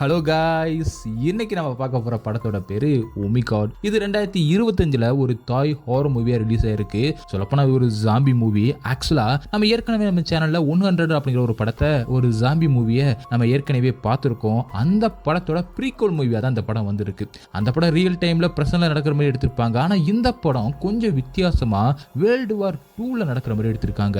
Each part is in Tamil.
ஹலோ காய்ஸ், இன்னைக்கு நம்ம பார்க்க போற படத்தோட பேரு ஒமிகாட். இது 2025ல ஒரு தாய் ஹாரர் மூவியா ரிலீஸ் ஆயிருக்கு. சொல்லப்போனா ஒரு ஜாம்பி மூவி. ஆக்சுவலா நம்ம ஏற்கனவே நம்ம சேனல்ல 100 அப்படிங்கிற ஒரு படத்தை, ஒரு ஜாம்பி மூவியை நம்ம ஏற்கனவே பார்த்துருக்கோம். அந்த படத்தோட ப்ரீக்வல் மூவியா தான் இந்த படம் வந்திருக்கு. அந்த படம் ரியல் டைம்ல பிரசன்ட்ல நடக்கிற மாதிரி எடுத்திருப்பாங்க. ஆனா இந்த படம் கொஞ்சம் வித்தியாசமா வேர்ல்டு வார் 2ல நடக்கிற மாதிரி எடுத்திருக்காங்க.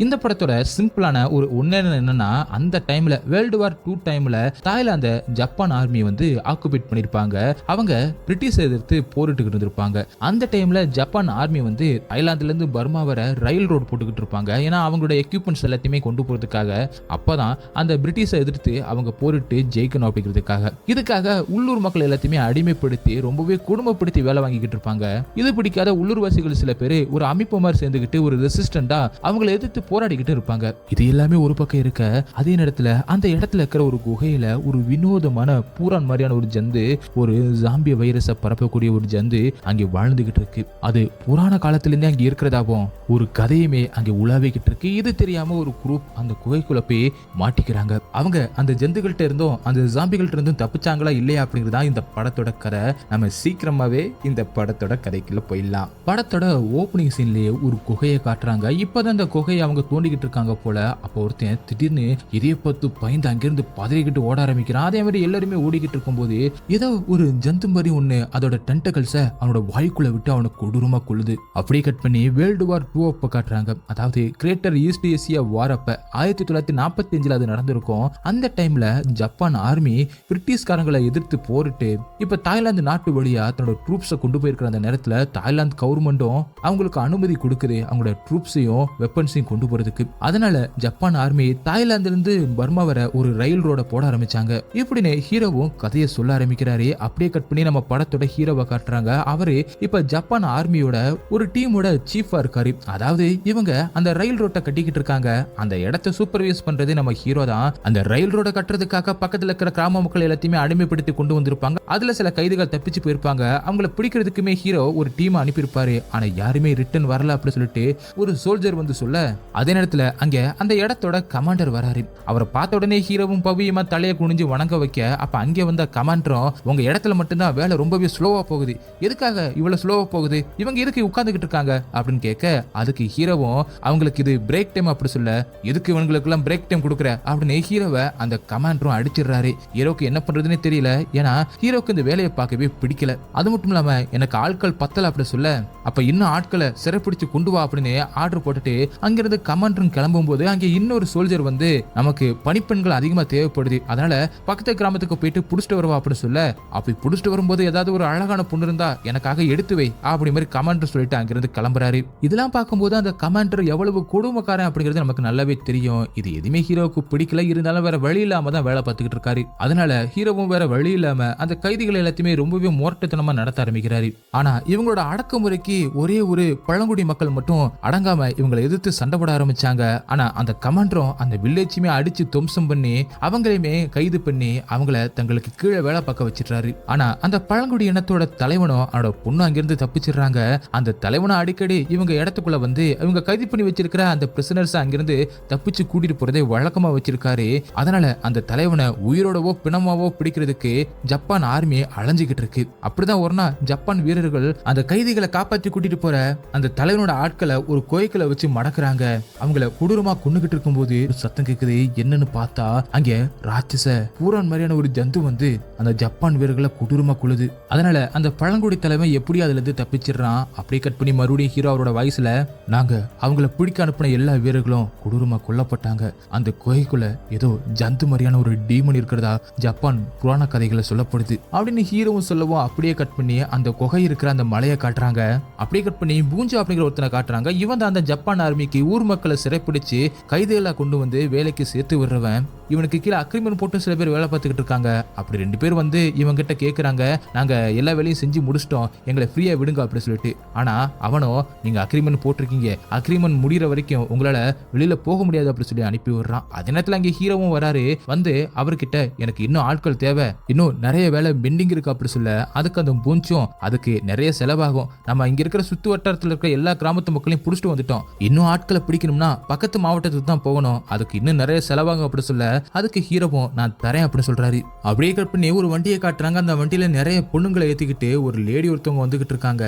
இந்த படத்தோட சிம்பிளான ஒரு ஒன்னு என்னன்னா, அந்த டைம்ல வேர்ல்டு வார் 2 டைம்ல தாய்லாந்து ஜப்பான் ஆர்மி வந்து ஆக்குபேட் பண்ணிருப்பாங்க. அவங்க பிரிட்டிஷ் எதிர்த்து போரிட்டு இருந்திருப்பாங்க. அந்த டைம்ல ஜப்பான் ஆர்மி வந்து தாய்லாந்துல இருந்து பர்மா வர ரயில் ரோடு போட்டுக்கிட்டு இருப்பாங்க. ஏன்னா அவங்களோட எக்யூப்மெண்ட்ஸ் எல்லாத்தையுமே கொண்டு போறதுக்காக. அப்பதான் அந்த பிரிட்டிஷை எதிர்த்து அவங்க போரிட்டு ஜெயிக்கணும் அப்படிங்கிறதுக்காக. இதுக்காக உள்ளூர் மக்கள் எல்லாத்தையுமே அடிமைப்படுத்தி ரொம்பவே குடும்பப்படுத்தி வேலை வாங்கிக்கிட்டு இருப்பாங்க. இது பிடிக்காத உள்ளூர்வாசிகள் சில பேர் ஒரு அமைப்பு மாதிரி சேர்ந்துக்கிட்டு ஒரு ரெசிஸ்டண்டா அவங்களை எதிர்த்து போராடிக்கிட்டு இருப்பாங்க. இது எல்லாமே ஒரு பக்கம் இருக்க, அதே நேரத்துல அந்த இடத்துல இருக்கிற ஒரு குகையில ஒரு வினோதமான பூரான் மாதிரியான ஒரு ஜந்து, ஒரு ஜாம்பிய வைரஸை பரப்பக்கூடிய ஒரு ஜந்து அங்கே வாழ்ந்துகிட்டு இருக்கு. அது புராண காலத்திலிருந்தே அங்கே இருக்கிறதாவும் ஒரு கதையுமே அங்கே உலாவிக்கிட்டு இருக்கு. இது தெரியாம ஒரு குரூப் அந்த குகைக்குள்ள போய் மாட்டிக்கிறாங்க. அவங்க அந்த ஜந்துகள்கிட்ட இருந்தும் அந்த ஜாம்பிகள்கிட்ட இருந்தும் தப்பிச்சாங்களா இல்லையா அப்படிங்கிறதா இந்த படத்தோட கதை. நம்ம சீக்கிரமாவே இந்த படத்தோட கதைக்குள்ள போயிடலாம். படத்தோட ஓப்பனிங் சீன்லயே ஒரு குகையை காட்டுறாங்க. இப்பதான் அந்த குகையை அவங்க தோண்டிக்கிட்டு இருக்காங்க போல. அப்போ ஒருத்தன் திடீர்னு இதைய பார்த்து பயந்து அங்கிருந்து பதறிக்கிட்டு ஓட ஆரம்பிக்கிறான். அதே மாதிரி எல்லாருமே ஓடிக்கிட்டு இருக்கும் போது ஏதோ ஒரு ஜந்து மாதிரி ஒண்ணு அதோட டென்டகல்ஸை அவனோட வாய்க்குள்ள விட்டு அவனை கொடூரமா கொள்ளுது. அப்படியே கட் பண்ணி வேர்ல்டு வார் 2 அப்ப காட்டுறாங்க. அதாவது கிரேட்டர் ஈஸ்ட் ஏசியா வார் அப்ப 1945ல அது நடந்திருக்கும். அந்த டைம்ல ஜப்பான் ஆர்மி பிரிட்டிஷ்காரங்களை எதிர்த்து போரிட்டு இப்ப தாய்லாந்து நாட்டு வழியா தன்னோட ட்ரூப்ஸை கொண்டு போயிருக்கிற அந்த நேரத்துல தாய்லாந்து கவர்மெண்ட்டும் அவங்களுக்கு அனுமதி கொடுக்குது அவங்களோட ட்ரூப்ஸையும் வெப்பன்ஸையும் கொண்டு போறதுக்கு. அதனால ஜப்பான் ஆர்மி தாய்லாந்துல இருந்து பர்மா வர ஒரு ரயில் ரோட போட ஆரம்பிச்சாங்க. இப்படின்னு ஹீரோவும் கதையை சொல்ல ஆரம்பிக்கிறாரு. அப்படியே கட் பண்ணி நம்ம படத்தோட ஹீரோவை காட்டுறாங்க. அவரு இப்ப ஜப்பான் ஆர்மியோட ஒரு டீமோட சீஃபா இருக்காரு. அதாவது இவங்க அந்த ரயில் ரோட்டை கட்டிக்கிட்டு இருக்காங்க. அந்த இடத்தை சூப்பர்வைஸ் பண்றது நம்ம ஹீரோ தான். அந்த ரயில் ரோட கட்டுறதுக்காக பக்கத்துல இருக்கிற கிராம மக்கள் எல்லாத்தையுமே அடிமைப்படுத்தி கொண்டு வந்திருப்பாங்க. அதுல சில கைதிகள் தப்பிச்சு போயிருப்பாங்க. அவங்கள பிடிக்கிறதுக்குமே ஹீரோ ஒரு டீம் அனுப்பியிருப்பாரு. ஆனா யாருமே ரிட்டர்ன் வரல அப்படின்னு சொல்லிட்டு ஒரு சோல்ஜர் வந்து சொல்ல, அதே நேரத்துல அங்க அந்த இடத்தோட கமாண்டர் வராரு. அவரை பார்த்த உடனே ஹீரோவும் பவியமா தலையை குனிஞ்சு வணங்க வைக்க, அப்ப அங்கே வந்த கமாண்டரும் உங்க இடத்துல மட்டும்தான் வேலை ரொம்பவே ஸ்லோவா போகுது, எதுக்காக இவ்வளவு ஸ்லோவா போகுது, இவங்க எதுக்கு உட்கார்ந்துகிட்டு இருக்காங்க அப்படின்னு கேட்க, அதுக்கு ஹீரோவும் அவங்களுக்கு இது பிரேக் டைம் அப்படி சொல்ல, எதுக்கு இவங்களுக்கு எல்லாம் பிரேக் டைம் கொடுக்குற அப்படின்னு ஹீரோவை அந்த கமாண்டரும் அடிச்சிடுறாரு. ஹீரோக்கு என்ன பண்றதுன்னு தெரியல. ஏன்னா ஹீரோக்கு இந்த வேலையை பார்க்கவே பிடிக்கல. அது மட்டும் இல்லாம எனக்கு ஆட்கள் பத்தல அப்படி சொல்ல, அப்ப இன்னும் ஆட்களை சிறைப்பிடிச்சு கொண்டு வா அப்படின்னு ஆர்டர் போட்டுட்டு அங்கிருந்து கமாண்டரும் கிளம்பும் போது அங்கே இன்னொரு சோல்ஜர் வந்து நமக்கு பணிப்பெண்கள் அதிகமா தேவைப்படுது, அதனால பக்கத்து கிராமத்துக்கு போயிட்டு புடிச்சிட்டு வருவா அப்படின்னு சொல்ல, அப்படி புடிச்சிட்டு வரும்போது ஏதாவது ஒரு அழகான பொண்ணு இருந்தா எனக்காக எடுத்து வை அப்படி மாதிரி கமாண்டர் சொல்லிட்டு அங்கிருந்து கிளம்புறாரு. இதெல்லாம் பார்க்கும்போது அந்த கமாண்டர் எவ்வளவு கொடுமைக்காரன் அப்படிங்கிறது நமக்கு நல்லாவே தெரியும். இது எதுவுமே ஹீரோவுக்கு பிடிக்கல. இருந்தாலும் வேற வழி இல்லாம தான் வேலை பார்த்துக்கிட்டு இருக்காரு. அதனால ஹீரோவும் வேற வழி இல்லாம அந்த கைதிகள் எல்லாத்தையுமே ரொம்பவே மோட்டத்தனமா நடத்த ஆரம்பிக்கிறாரு. ஆனா இவங்களோட அடக்குமுறைக்கு ஒரே ஒரு பழங்குடி மக்கள் மட்டும் அடங்காம இவங்களை எதிர்த்து சண்டை போட ஆரம்பிச்சாங்க. ஆனா அந்த கமாண்டரும் அந்த வில்லேஜுமே அடிச்சு துவம்சம் பண்ணி அவங்களையுமே கைது பண்ணி அவங்கள தங்களுக்கு கீழே வேலை பார்க்க வச்சிடுறாரு. ஆனா அந்த பழங்குடி இனத்தோட தலைவனும் அவனோட பொண்ணு அங்கிருந்து தப்பிச்சிடுறாங்க. அந்த தலைவனும் அடிக்கடி இவங்க இடத்துக்குள்ள வந்து இவங்க கைது பண்ணி வச்சிருக்கிற அந்த பிரிசனர்ஸ் அங்கிருந்து தப்பிச்சு கூட்டிட்டு போறதை வழக்கமா வச்சிருக்காரு. அதனால அந்த தலைவனை உயிரோடவோ பிணமாவோ பிடிக்கிறதுக்கு ஜப்பான் ஆர்மி அலைஞ்சுக்கிட்டு இருக்கு. அப்படிதான் ஒரு நாள் ஜப்பான் வீரர்கள் அந்த கைதிகளை காப்பாற்றி கூட்டிட்டு போற அந்த தலைவனோட ஆட்களை ஒரு கோயிலை வச்சு மடக்குறாங்க. அவங்கள கொடூரமா கொன்னுகிட்டு இருக்கும் போது சத்தம் கேக்குது. என்னன்னு பார்த்தா அங்க ராட்சச பூரான் மாதிரியான ஒரு ஜந்து வந்து அந்த ஜப்பான் வீரர்களை கொடூரமா கொள்ளுது. அதனால அந்த பழங்குடி தலைமை எப்படி அதுல இருந்து தப்பிச்சிடறான். அப்படியே கட் பண்ணி மறுபடியும் ஹீரோ அவரோட வயசுல, நாங்க அவங்கள பிடிக்க அனுப்பின எல்லா வீரர்களும் கொடூரமா கொல்லப்பட்டாங்க. அந்த குகைக்குள்ள ஏதோ ஜந்து மாதிரியான ஒரு டீமன் இருக்கிறதா ஜப்பான் புராண கதைகளை சொல்லப்படுது அப்படின்னு ஹீரோவும் சொல்லவும், அப்படியே கட் பண்ணி அந்த குகை இருக்கிற அந்த மலையை காட்டுறாங்க. அப்படியே கட் பண்ணி பூஞ்சா அப்படிங்கிற ஒருத்தனை காட்டுறாங்க. இவன் தான் அந்த ஜப்பான் ஆர்மிக்கு ஊர் மக்களை சிறைப்பிடிச்சு கைதிகளை கொண்டு வந்து வேலைக்கு சேர்த்து விடுறவன். இவனுக்கு கீழே அக்ரிமெண்ட் போட்டு சில பேர் வேலை பார்த்துக்கிட்டு இருக்காங்க. அப்படி 2 பேர் வந்து இவங்க கிட்ட கேட்கறாங்க, நாங்க எல்லா வேலையும் செஞ்சு முடிச்சிட்டோம், எங்களை ஃப்ரீயா விடுங்க அப்படி சொல்லிட்டு. ஆனா அவனோ, நீங்க அக்ரிமெண்ட் போட்டிருக்கீங்க, அக்ரிமெண்ட் முடிகிற வரைக்கும் உங்களால வெளியில போக முடியாது அப்படி சொல்லி அனுப்பி விடுறான். அதே நேரத்துல அங்கே ஹீரோவும் வராரு. வந்து அவர்கிட்ட எனக்கு இன்னும் ஆட்கள் தேவை, இன்னும் நிறைய வேலை பெண்டிங் இருக்கு அப்படி சொல்ல, அதுக்கு அந்த பூஞ்சும் அதுக்கு நிறைய செலவாகும், நம்ம இங்க இருக்கிற சுத்து வட்டாரத்தில் இருக்கிற எல்லா கிராமத்து மக்களையும் புடிச்சிட்டு வந்துட்டோம், இன்னும் ஆட்களை பிடிக்கணும்னா பக்கத்து மாவட்டத்துக்கு தான் போகணும், அதுக்கு இன்னும் நிறைய செலவாகும் அப்படி சொல்ல, அதுக்கு ஹீரோவும் நான் தரேன் அப்படின்னு சொல்றாரு. அப்படியே கட் பண்ணி ஒரு வண்டியை காட்டுறாங்க. அந்த வண்டியில நிறைய பொண்ணுங்களை ஏத்திக்கிட்டு ஒரு லேடி ஒருத்தவங்க வந்துகிட்டு இருக்காங்க.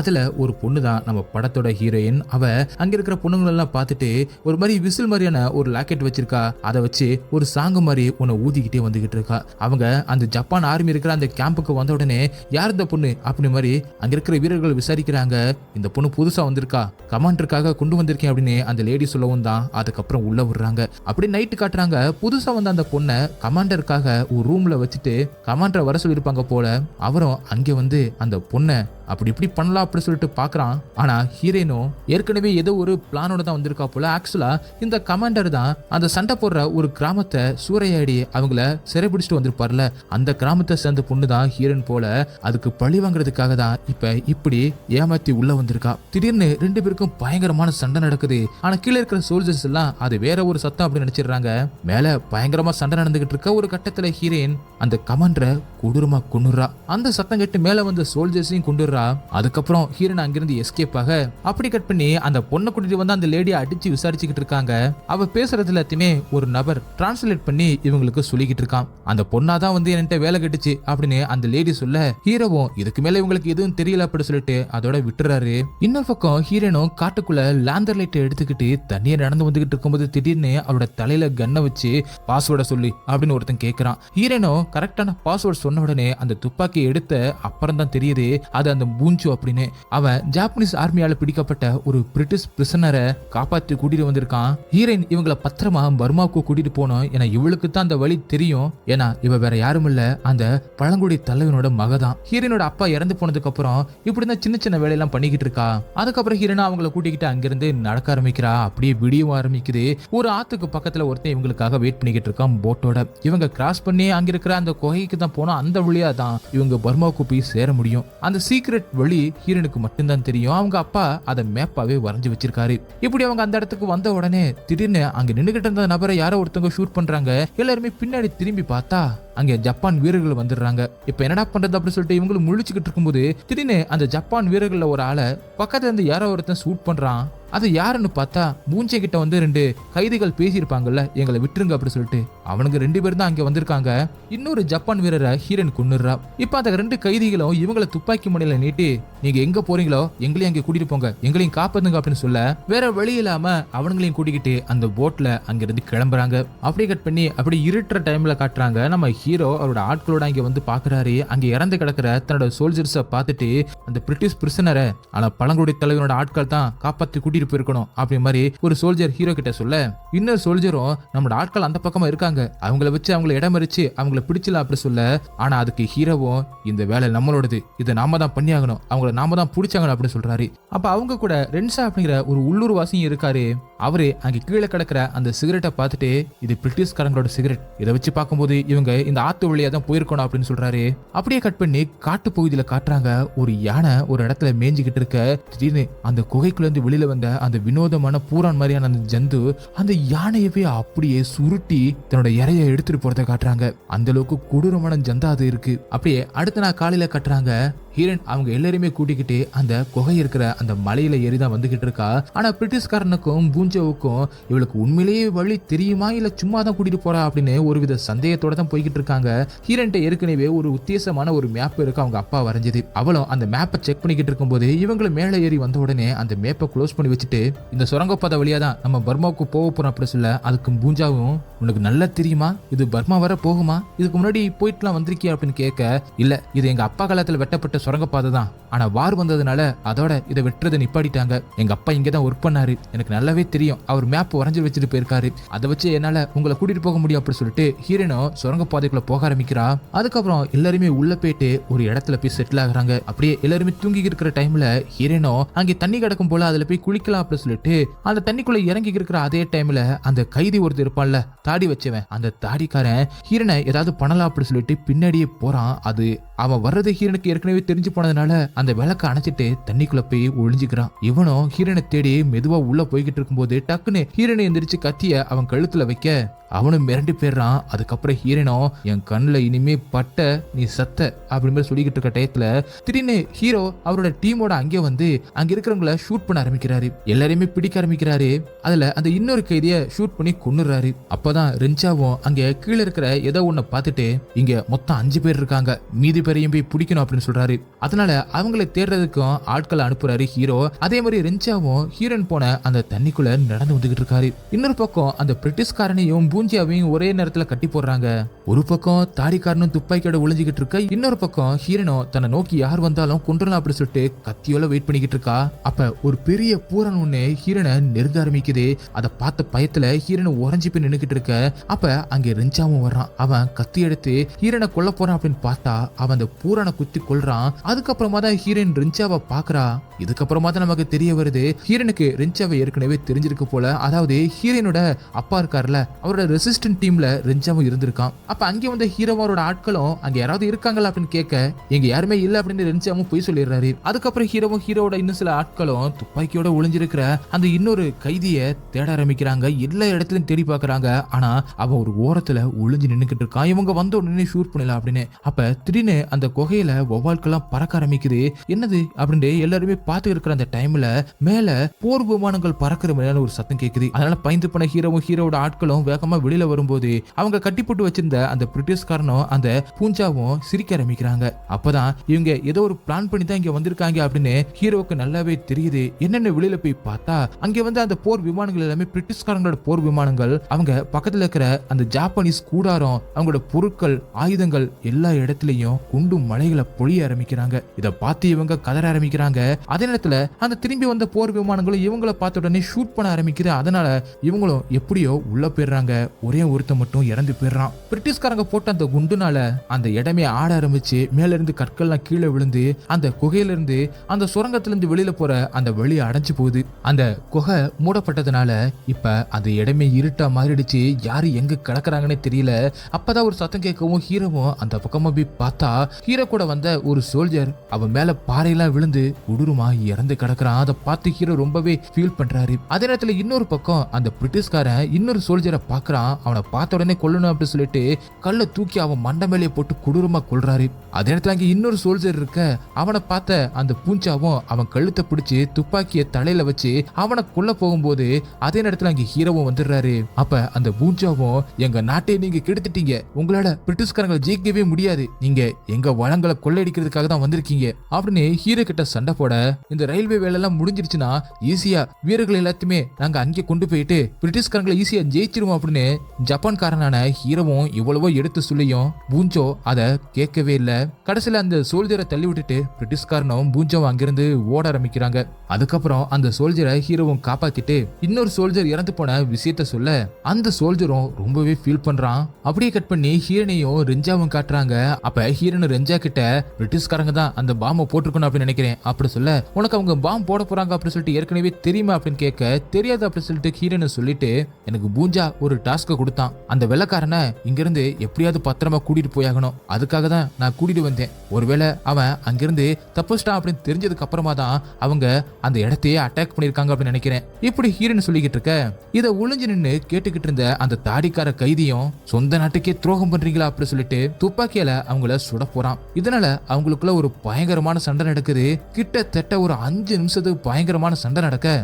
அதுல ஒரு பொண்ணு தான் நம்ம படத்தோட ஹீரோயின். அவ அங்க இருக்கிற பொண்ணுங்களை எல்லாம் பார்த்துட்டு ஒரு மாதிரி விசில் மாதிரியான ஒரு லாக்கெட் வச்சிருக்கா. அதை வச்சு ஒரு சாங்கு மாதிரி உன்னை ஊதிக்கிட்டே வந்துகிட்டு இருக்கா. அவங்க அந்த ஜப்பான் ஆர்மி இருக்கிற அந்த கேம்புக்கு வந்த உடனே யார் இந்த பொண்ணு அப்படி மாதிரி அங்க இருக்கிற வீரர்கள் விசாரிக்கிறாங்க. இந்த பொண்ணு புதுசா வந்திருக்கா, கமாண்டருக்காக கொண்டு வந்திருக்கேன் அப்படின்னு அந்த லேடி சொல்லவும் தான் அதுக்கப்புறம் உள்ள விடுறாங்க. அப்படி நைட்டு காட்டுறாங்க. புதுசா வந்த அந்த பொண்ணை கமாண்டருக்காக ஒரு ரூம்ல வச்சுட்டு கமாண்டரை வர சொல்லியிருப்பாங்க போல. அவரும் அங்கே வந்து அந்த பொண்ணை அப்படி இப்படி பண்ணலாம் அப்படின்னு சொல்லிட்டு பாக்குறான். ஆனா ஹீரோயினும் ஏற்கனவே ஏதோ ஒரு பிளானோட தான் வந்திருக்கா போல. ஆக்சுவலா இந்த கமாண்டர் தான் அந்த சண்டை போடுற ஒரு கிராமத்தை சூறையாடி அவங்கள சிறைபிடிச்சிட்டு வந்திருப்பார்ல, அந்த கிராமத்தை சேர்ந்த பொண்ணு தான் ஹீரோயின் போல. அதுக்கு பழி வாங்குறதுக்காக தான் இப்ப இப்படி ஏமாத்தி உள்ள வந்திருக்கா. திடீர்னு ரெண்டு பேருக்கும் பயங்கரமான சண்டை நடக்குது. ஆனா கீழே இருக்கிற சோல்ஜர்ஸ் எல்லாம் அது வேற ஒரு சத்தம் அப்படின்னு நினைச்சிடுறாங்க. மேல பயங்கரமா சண்டை நடந்துகிட்டு இருக்க ஒரு கட்டத்துல ஹீரோயின் அந்த கமாண்டரை கொடூரமா கொன்னுறா. அந்த சத்தம் கேட்டு மேல வந்த சோல்ஜர்ஸையும் கொண்டுறா. அதுக்கப்புறம் ஹீரோயின் அங்கிருந்து எஸ்கேப் ஆக அப்படி கட் பண்ணி அந்த பொண்ணை கூட்டிட்டு வந்து அந்த லேடியை அடிச்சு விசாரிச்சுக்கிட்டு இருக்காங்க. அவ பேசுறது எல்லாத்தையுமே ஒரு நபர் டிரான்ஸ்லேட் பண்ணி இவங்களுக்கு சொல்லிக்கிட்டு இருக்கான். அந்த பொண்ணாதான் வந்து என்கிட்ட வேலை கட்டுச்சு அப்படின்னு அந்த லேடி சொல்ல ஹீரோவும் இதுக்கு மேல இவங்களுக்கு எதுவும் தெரியல அப்படின்னு சொல்லிட்டு அதோட விட்டுறாரு. இன்னொரு பக்கம் ஹீரோனும் காட்டுக்குள்ள லேந்தர் லைட்டை எடுத்துக்கிட்டு தண்ணியை நடந்து வந்துகிட்டு இருக்கும்போது திடீர்னு அவரோட தலையில கன்னை வச்சு பாஸ்வேர்டை சொல்லி அப்படின்னு ஒருத்தன் கேட்கிறான். ஹீரோனும் கரெக்டான பாஸ்வேர்ட் சொன்ன உடனே அந்த துப்பாக்கி எடுத்த அப்புறம் தான் தெரியுது அது அந்த பூஞ்சு அப்படின்னு. அவன் ஜாப்பனீஸ் ஆர்மியால பிடிக்கப்பட்ட ஒரு பிரிட்டிஷ் பிரிசனரை காப்பாற்றி கூட்டிட்டு வந்திருக்கான். ஹீரோயின் இவங்களை பத்திரமா பர்மாவுக்கு கூட்டிட்டு போனோம். ஏன்னா இவளுக்கு தான் அந்த வழி தெரியும். ஏன்னா இவ வேற யாரும் இல்ல, அந்த பழங்குடி தலைவனோட மகதான். ஹீரோனோட அப்பா இறந்து போனதுக்கு அப்புறம் இப்படிதான் சின்ன சின்ன வேலையெல்லாம் பண்ணிக்கிட்டு இருக்கா. அதுக்கப்புறம் ஹீரோனா அவங்களை கூட்டிக்கிட்டு அங்கிருந்து நடக்க ஆரம்பிக்கிறா. அப்படியே விடியும் ஆரம்பிக்குது. ஒரு ஆத்துக்கு பக்கத்துல ஒருத்தன் இவங்களுக்காக வெயிட் பண்ணிக்கிட்டு இருக்கான் போட்டோட. இவங்க கிராஸ் பண்ணி அங்க இருக்கிற அந்த குகைக்கு தான் போனோம். அந்த வழியா தான் இவங்க பர்மாவுக்கு போய் சேர முடியும். அந்த சீக்கிரட் வழி ஹீரோனுக்கு மட்டும்தான் தெரியும். அவங்க அப்பா அதை மேப்பாவே வரைஞ்சு வச்சிருக்காரு. இப்படி அவங்க அந்த இடத்துக்கு வந்த உடனே திடீர்னு அங்க நின்னுகிட்டு இருந்த நபரை யாரோ ஒருத்தவங்க ஷூட் பண்றாங்க. எல்லாருமே பின்னாடி திரும்பி பார்த்தா அங்க ஜப்பான் வீரர்கள் வந்துடுறாங்க. இப்ப என்னடா பண்றது அப்படின்னு சொல்லிட்டு இவங்களும் முழிச்சுக்கிட்டு இருக்கும்போது திடீர்னு அந்த ஜப்பான் வீரர்கள்ல ஒரு ஆளை பக்கத்துல இருந்து யாரோ ஒருத்தன் ஷூட் பண்றான். அது யாருன்னு பார்த்தா மூஞ்சை கிட்ட வந்து ரெண்டு கைதிகள் பேசியிருப்பாங்கல்ல, எங்களை விட்டுருங்க அப்படி சொல்லிட்டு. அவனுக்கு ரெண்டு பேரும் தான் அங்க வந்திருக்காங்க. இன்னொரு ஜப்பான் வீரரை ஹீரோன் கொன்னுறா. இப்ப அந்த ரெண்டு கைதிகளும் இவங்களை துப்பாக்கி முனையில நீட்டி நீங்க எங்க போறீங்களோ எங்களையும் அங்க கூட்டிட்டு போங்க, எங்களையும் காப்பாத்துங்க அப்படின்னு சொல்ல வேற வழி இல்லாம அவனுங்களையும் கூட்டிக்கிட்டு அந்த போட்ல அங்கிருந்து கிளம்புறாங்க. அப்படியே கட் பண்ணி அப்படி இருட்டுற டைம்ல காட்டுறாங்க. நம்ம ஹீரோ அவரோட ஆட்களோட அங்க வந்து பாக்குறாரு. அங்க இறந்து கிடக்கிற தன்னோட சோல்ஜர்ஸ பார்த்துட்டு அந்த பிரிட்டிஷ் பிரிசனரை ஆனா பழங்குடி தலைவனோட ஆட்கள் தான் காப்பாத்தி கூட்டிட்டு போயிருக்கணும் அப்படி மாதிரி ஒரு சோல்ஜர் ஹீரோ கிட்ட சொல்ல, இன்னொரு சோல்ஜரும் நம்மளோட ஆட்கள் அந்த பக்கமா இருக்காங்க, அவங்கள வச்சு அவங்கள இடமறிச்சு அவங்கள பிடிச்சல அப்படி சொல்ல. ஆனா அதுக்கு ஹீரோவும் இந்த வேலை நம்மளோடது, இதை நாம தான் பண்ணி ஆகணும், அவங்கள நாம தான் பிடிச்சாங்கணும் அப்படின்னு சொல்றாரு. அப்ப அவங்க கூட ரென்சா அப்படிங்கிற ஒரு உள்ளூர் வாசியும் இருக்காரு. அவரு அங்க கீழே கிடக்கிற அந்த சிகரெட்டை பார்த்துட்டு இது பிரிட்டிஷ்காரங்களோட சிகரெட், இதை வச்சு பார்க்கும்போது இவங்க இந்த ஆத்து வழியா தான் போயிருக்கணும் அப்படின்னு சொல்றாரு. அப்படியே கட் பண்ணி காட்டு பகுதியில காட்டுறாங்க. ஒரு யானை ஒரு இடத்துல மேய்ஞ்சிக்கிட்டு இருக்க. திடீர்னு அந்த குகைக்குள்ள இருந்து வெளியில வந்த அந்த வினோதமான பூரான் மாதிரியான அந்த ஜந்து அந்த யானையவே அப்படியே சுருட்டி தன்னோட இறைய எடுத்துட்டு போறதை காட்டுறாங்க. அந்த அளவுக்கு கொடூரமான ஜந்தா அது இருக்கு. அப்படியே அடுத்த நாள் காலையில காட்டுறாங்க. ஹீரோன் அவங்க எல்லாருமே கூட்டிக்கிட்டு அந்த குகை இருக்கிற அந்த மலையில ஏறிதான் வந்துகிட்டு இருக்கா. ஆனா பிரிட்டிஷ்காரனுக்கும் பூஞ்சோவுக்கும் இவளுக்கு உண்மையிலேயே வழி தெரியுமா இல்ல சும்மா தான் கூட்டிட்டு போறா அப்படின்னு ஒருவித சந்தேகத்தோட தான் போய்கிட்டு இருக்காங்க. ஹீரோன்ட்ட ஏற்கனவே ஒரு உத்தேசமான ஒரு மேப் இருக்கு, அவங்க அப்பா வரைஞ்சது. அவளும் அந்த மேப்பை செக் பண்ணிக்கிட்டு இருக்கும்போது இவங்களும் மேலே ஏறி வந்த உடனே அந்த மேப்பை க்ளோஸ் பண்ணி வச்சுட்டு இந்த சுரங்கப்பாதை வழியா தான் நம்ம பர்மாவுக்கு போக போறோம் அப்படி சொல்ல. அதுக்கு பூஞ்சாவும் உனக்கு நல்லா தெரியுமா இது பர்மா வர போகுமா, இதுக்கு முன்னாடி போயிட்டுலாம் வந்திருக்கியா அப்படின்னு கேட்க, இல்ல இது எங்க அப்பா காலத்துல வெட்டப்பட்ட சுரங்கப்பாதை தான், ஆனா வார் வந்ததுனால அதோட இதை வெட்டுறதை நிப்பாட்டிட்டாங்க. எங்க அப்பா இங்கதான் ஒர்க் பண்ணாரு, எனக்கு நல்லாவே தெரியும், அவர் மேப் வரைஞ்சு வச்சுட்டு போயிருக்காரு, அதை வச்சு என்னால உங்களை கூட்டிட்டு போக முடியும் அப்படி சொல்லிட்டு ஹீரோனும் சுரங்கப்பாதைக்குள்ள போக ஆரம்பிக்கிறா. அதுக்கப்புறம் எல்லாருமே உள்ள போயிட்டு ஒரு இடத்துல போய் செட்டில் ஆகுறாங்க. அப்படியே எல்லாருமே தூங்கி இருக்கிற டைம்ல ஹீரோனும் அங்கே தண்ணி கிடக்கும் போல அதுல போய் குளிக்கலாம் அப்படின்னு சொல்லிட்டு அந்த தண்ணிக்குள்ள இறங்கி இருக்கிற அதே டைம்ல அந்த கைதி ஒருத்தர் இருப்பான்ல தாடி வச்சவன், அந்த தாடிக்காரன் ஹீரோனை ஏதாவது பண்ணலாம் அப்படின்னு சொல்லிட்டு பின்னாடியே போறான். அது அவன் வர்றது ஹீரனுக்கு ஏற்கனவே தெரிஞ்சு போனதுனால அந்த விளக்க அணைச்சிட்டு தண்ணிக்குள்ள போய் ஒளிஞ்சுக்கிறான். இவனும் ஹீரனை தேடி மெதுவா உள்ள போய்கிட்டு இருக்கும்போது டக்குன்னு ஹீரனை எந்திரிச்சு கத்திய அவன் கழுத்துல வைக்க அவனும் மிரண்டு போயிடுறான். அதுக்கப்புறம் ஹீரோனோ என் கண்ணுல இனிமே பட்ட நீ சத்த அப்படி மாதிரி சொல்லிக்கிட்டு இருக்க டயத்துல திடீர்னு ஹீரோ அவரோட டீமோட அங்கே வந்து அங்க இருக்கிறவங்கள ஷூட் பண்ண ஆரம்பிக்கிறாரு. எல்லாரையுமே பிடிக்க ஆரம்பிக்கிறாரு. அதுல அந்த இன்னொரு கைதிய ஷூட் பண்ணி கொன்னுறாரு. அப்பதான் ரெஞ்சாவும் அங்க கீழே இருக்கிற ஏதோ ஒண்ண பார்த்துட்டு இங்க மொத்தம் 5 பேர் இருக்காங்க, மீதி பேரையும் போய் பிடிக்கணும் அப்படின்னு சொல்றாரு. அதனால அவங்களை தேடுறதுக்கும் ஆட்களை அனுப்புறாரு ஹீரோ. அதே மாதிரி ரெஞ்சாவும் ஹீரோன் போன அந்த தண்ணிக்குள்ள நடந்து வந்துகிட்டு இருக்காரு. இன்னொரு பக்கம் அந்த பிரிட்டிஷ்காரனையும் பூஞ்சியாவையும் ஒரே நேரத்துல கட்டி போடுறாங்க. ஒரு பக்கம் தாடிக்காரனும் துப்பாக்கியோட ஒளிஞ்சுக்கிட்டு இருக்க, இன்னொரு பக்கம் ஹீரனோ தன்னை நோக்கி யார் வந்தாலும் கொன்றலாம் அப்படி சொல்லிட்டு கத்தியோல வெயிட் பண்ணிக்கிட்டு இருக்கா. அப்ப ஒரு பெரிய பூரன் ஒண்ணு ஹீரனை நெருங்க ஆரம்பிக்குது. அதை பார்த்த பயத்துல ஹீரனை உறைஞ்சி போய் நின்னுக்கிட்டு இருக்க. அப்ப அங்க ரெஞ்சாவும் வர்றான். அவன் கத்தி எடுத்து ஹீரனை கொல்ல போறான் அப்படின்னு பார்த்தா அவன் அந்த பூரனை குத்தி கொல்றான். அதுக்கப்புறமா தான் ஹீரோயின் ரெஞ்சாவை பாக்குறா. இதுக்கப்புறமா தான் நமக்கு தெரிய வருது ஹீரனுக்கு ரெஞ்சாவை ஏற்கனவே தெரிஞ்சிருக்கு போல. அதாவது ஹீரோனோட அப்பா இருக்காருல, அவரோட ரெசிஸ்டன்ட் டீம்ல ரெஞ்சாவும் இருந்திருக்கான். அப்ப அங்கே வந்த ஹீரோவோட ஆட்களும் அங்க யாராவது இருக்காங்களா அப்படின்னு கேட்க எங்க யாருமே இல்ல அப்படின்னு ரெஞ்சாவும் போய் சொல்லிடுறாரு. அதுக்கப்புறம் ஹீரோவோட இன்னும் சில ஆட்களும் துப்பாக்கியோட ஒளிஞ்சிருக்கிற அந்த இன்னொரு கைதிய தேட ஆரம்பிக்கிறாங்க. எல்லா இடத்துலயும் தேடி பாக்குறாங்க. ஆனா அவன் ஒரு ஓரத்துல ஒளிஞ்சு நின்னுக்கிட்டு இருக்கான். இவங்க வந்த உடனே ஷூட் பண்ணலாம் அப்படின்னு. அப்ப திடீர்னு அந்த குகையில வௌவால்கெல்லாம் பறக்க ஆரம்பிக்குது. என்னது அப்படின்னு எல்லாருமே பார்த்து இருக்கிற அந்த டைம்ல மேல போர் விமானங்கள் பறக்கிற மாதிரியான ஒரு சத்தம் கேக்குது. அதனால பயந்து போன ஹீரோவோட ஆட்களும் வேகமா வெளியில வரும்போது அவங்க கட்டி போட்டு வச்சிருந்த அந்த பிரிட்டிஷ்காரனும் அந்த பூஞ்சாவும் சிரிக்க ஆரம்பிக்கிறாங்க. அப்பதான் இவங்க ஏதோ ஒரு பிளான் பண்ணி தான் இங்க வந்திருக்காங்க அப்படின்னு ஹீரோவுக்கு நல்லாவே தெரியுது. என்னென்ன வெளியில போய் பார்த்தா அங்க வந்து அந்த போர் விமானங்கள் எல்லாமே பிரிட்டிஷ்காரங்களோட போர் விமானங்கள். அவங்க பக்கத்துல இருக்கிற அந்த ஜாப்பனீஸ் கூடாரம், அவங்களோட பொருட்கள், ஆயுதங்கள் எல்லா இடத்துலயும் குண்டு மலைகளை பொழிய ஆரம்பிக்கிறாங்க. இத பார்த்து இவங்க கதற ஆரம்பிக்கிறாங்க. அதே நேரத்துல அந்த திரும்பி வந்த போர் விமானங்களும் இவங்கள பார்த்த உடனே ஷூட் பண்ண ஆரம்பிக்குது. அதனால இவங்களும் எப்படியோ உள்ள போயிடுறாங்க. ஒரே ஒருத்த மட்டும் இறந்து போயிடுறான். பிரிட்டிஷ்காரங்க போட்ட அந்த குண்டுனால அந்த இடமே ஆட ஆரம்பிச்சு மேல இருந்து கற்கள்லாம் கீழே விழுந்து அந்த குகையில இருந்து அந்த சுரங்கத்துல இருந்து வெளியில போற அந்த வழி அடைஞ்சு போகுது. அந்த குகை மூடப்பட்டதுனால இப்ப அந்த இடமே இருட்டா மாறிடுச்சு. யாரு எங்க கிடக்குறாங்கன்னு தெரியல. அப்பதான் ஒரு சத்தம் கேட்கவும் ஹீரோவும் அந்த பக்கமா போய் பார்த்தா ஹீரோ கூட வந்த ஒரு சோல்ஜர் அவன் மேல பாறையெல்லாம் விழுந்து கொடூரமா இறந்து கிடக்குறான். அதை பார்த்து ஹீரோ ரொம்பவே ஃபீல் பண்றாரு. அதே நேரத்துல இன்னொரு பக்கம் அந்த பிரிட்டிஷ்காரன் இன்னொரு சோல்ஜரை பாக்குறான். அவனை பார்த்த உடனே கொல்லணும் அப்படின்னு சொல்லிட்டு கல்லை தூக்கி அவன் மண்டை மேலே போட்டு கொடூரமா கொல்றாரு. அதே நேரத்துல அங்க இன்னொரு சோல்ஜர் இருக்க, அவனை பார்த்த அந்த பூஞ்சாவும் அவன் கழுத்தை பிடிச்சு துப்பாக்கிய தலையில வச்சு அவனை கொல்ல போகும்போது அதே நேரத்துல அங்க ஹீரோவும் வந்துடுறாரு. அப்ப அந்த பூஞ்சாவும் எங்க நாட்டை நீங்க கெடுத்துட்டீங்க, உங்களால பிரிட்டிஷ்காரங்களை ஜெயிக்கவே முடியாது, நீங்க எங்க வளங்களை கொள்ளையடிக்கிறதுக்காக தான் வந்திருக்கீங்க அப்படின்னு ஹீரோ கிட்ட சண்டை போட, இந்த ரயில்வே வேலை எல்லாம் முடிஞ்சிருச்சுன்னா ஈஸியா வீரர்கள் எல்லாத்தையுமே நாங்க அங்கே கொண்டு போயிட்டு பிரிட்டிஷ்காரங்களை ஈஸியா ஜெயிச்சிருவோம் அப்படின்னு ஜப்பான்காரனான ஹீரோவும் இவ்வளவோ எடுத்து சொல்லியும் பூஞ்சோ அதை கேட்கவே இல்ல. கடைசியில அந்த சோல்ஜரை தள்ளி விட்டுட்டு பிரிட்டிஷ்காரனும் பூஞ்சோவும் அங்கிருந்து ஓட ஆரம்பிக்கிறாங்க. அதுக்கப்புறம் அந்த சோல்ஜரை ஹீரோவும் காப்பாத்திட்டு இன்னொரு சோல்ஜர் இறந்து போன விஷயத்த சொல்ல அந்த சோல்ஜரும் ரொம்பவே ஃபீல் பண்றான். அப்படியே கட் பண்ணி ஹீரோனையும் ரெஞ்சாவும் காட்டுறாங்க. அப்ப ஹீரோனு ரெஞ்சா கிட்ட பிரிட்டிஷ்காரங்க தான் அந்த பாம்பை போட்டிருக்கணும் அப்படின்னு நினைக்கிறேன் அப்படி சொல்ல, உனக்கு அவங்க பாம்பு போட போறாங்க அப்படின்னு சொல்லிட்டு ஏற்கனவே தெரியுமா அப்படின்னு கேட்க, தெரியாது அப்படின்னு சொல்லிட்டு ஹீரோனு சொல்லிட்டு எனக்கு பூஞ்சா ஒரு டாஸ்க கொடுத்தான், அந்த வெள்ளக்காரனை இங்கிருந்து எப்படியாவது பத்திரமா கூட்டிட்டு போயாகணும், அதுக்காக தான் நான் கூட்டிட்டு வந்தேன், ஒருவேளை அவன் அங்கிருந்து தப்பிச்சிட்டான் அப்படின்னு தெரிஞ்சதுக்கு அப்புறமா தான் அவங்க அந்த இடத்தையே அட்டாக் பண்ணிருக்காங்க அப்படின்னு நினைக்கிறேன் இப்படி ஹீரோன்னு சொல்லிக்கிட்டு இருக்க. இதை ஒளிஞ்சு நின்று கேட்டுக்கிட்டு இருந்த அந்த தாடிக்கார கைதியும் சொந்த நாட்டுக்கே துரோகம் பண்றீங்களா அப்படின்னு சொல்லிட்டு துப்பாக்கியால அவங்கள சுட போறான். இதனால அவங்களுக்குள்ள ஒரு பயங்கரமான சண்டை நடக்குது. கிட்டத்தட்ட ஒரு 5 நிமிஷத்துக்கு பயங்கரமான சண்டை நடக்க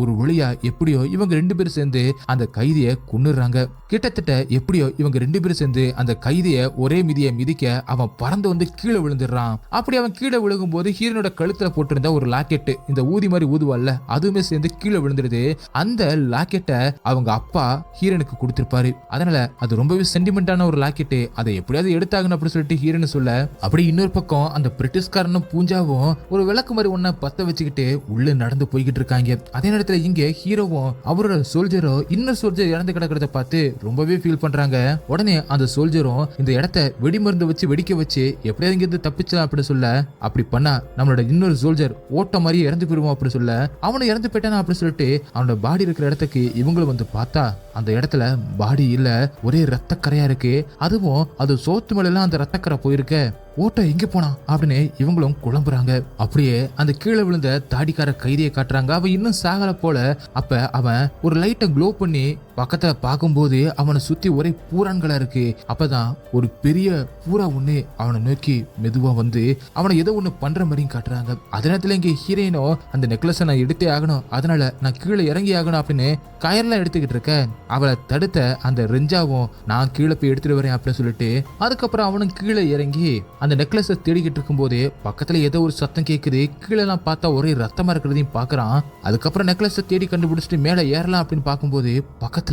ஒரு வழியா எப்படியோ இவங்க 2 பேரும் சேர்ந்து அந்த கைதியை கொன்னுறாங்க. கிட்டத்தட்ட எப்படியோ இவங்க 2 பேரும் சேர்ந்து அந்த கைதியை ஒரே மிதிய மிதிக்க அவன் பறந்து வந்து கீழே விழுந்துடுறான். அப்படி அவன் கீழே விழுகும் போது ஹீரோனோட கழுத்துல போட்டிருந்த ஒரு லாக்கெட், இந்த ஊதி மாதிரி ஊதுவாள்ல, அதுவுமே சேர்ந்து கீழே விழுந்துடுது. அந்த லாக்கெட்டை அவங்க அப்பா ஹீரோனுக்கு கொடுத்திருப்பாரு. அதனால அது ரொம்பவே சென்டிமெண்டான ஒரு லாக்கெட், அதை எப்படியாவது எடுத்தாகணும் அப்படின்னு சொல்லிட்டு ஹீரோன்னு சொல்ல, அப்படி இன்னொரு பக்கம் அந்த பிரிட்டிஷ்காரனும் பூஞ்சாவும் ஒரு விளக்கு மாதிரி ஒன்ன பத்த வச்சுக்கிட்டு உள்ள நடந்து போய்கிட்டு இருக்காங்க. அதே நேரத்துல இங்க ஹீரோவும் அவரோட சோல்ஜரோ இன்னொரு சோல்ஜர் இறந்து கிடக்கிறத பார்த்து ரொம்பவே ஃபீல் பண்றாங்க. உடனே அந்த சோல்ஜரும் இந்த இடத்த வெடிமருந்து வச்சு வெடிக்க வச்சு எப்படியாவது இங்கிருந்து தப்பிச்சலாம் அப்படின்னு சொல்ல, அப்படி பண்ணா நம்மளோட இன்னொரு சோல்ஜர் ஓட்ட மாதிரி இறந்து போயிடுவோம் அப்படின்னு சொல்ல, அவனை இறந்து போயிட்டானா அப்படின்னு சொல்லிட்டு அவனோட பாடி இருக்கிற இடத்துக்கு இவங்களும் வந்து பார்த்தா அந்த இடத்துல பாடி இல்ல, ஒரே ரத்த கரையா இருக்கு. அதுவும் அது சோத்து மேல எல்லாம் அந்த ரத்தக்கரை போயிருக்க. ஓட்ட எங்க போனா அப்படின்னு இவங்களும் குழம்புறாங்க. அப்படியே அந்த கீழே விழுந்த தாடிக்கார கைதியை காட்டுறாங்க. அவன் இன்னும் சாகல போல. அப்ப அவன் ஒரு லைட்டை க்ளோ பண்ணி பக்கத்துல பார்க்கும்போது அவனை சுத்தி ஒரே பூரான்களா இருக்கு. அப்பதான் ஒரு பெரிய பூரா ஒண்ணு அவனை நோக்கி மெதுவா வந்து அவனை ஏதோ ஒண்ணு பண்ற மாதிரியும் காட்டுறாங்க. அதே நேரத்துல இங்க ஹீரோயினோ அந்த நெக்லஸை நான் எடுத்தே ஆகணும், அதனால நான் கீழே இறங்கி ஆகணும் அப்படின்னு கயர்லாம் எடுத்துக்கிட்டு இருக்க அவளை தடுத்த அந்த ரெஞ்சாவும் நான் கீழே போய் எடுத்துட்டு வரேன் அப்படின்னு சொல்லிட்டு அதுக்கப்புறம் அவனும் கீழே இறங்கி அந்த நெக்லஸை தேடிக்கிட்டு இருக்கும் போதே பக்கத்துல ஏதோ ஒரு சத்தம் கேட்குது. கீழே எல்லாம் பார்த்தா ஒரே ரத்தமா இருக்கிறதையும் பாக்குறான். அதுக்கப்புறம் நெக்லஸை தேடி கண்டுபிடிச்சிட்டு மேல ஏறலாம் அப்படின்னு பார்க்கும்போது பக்கத்துல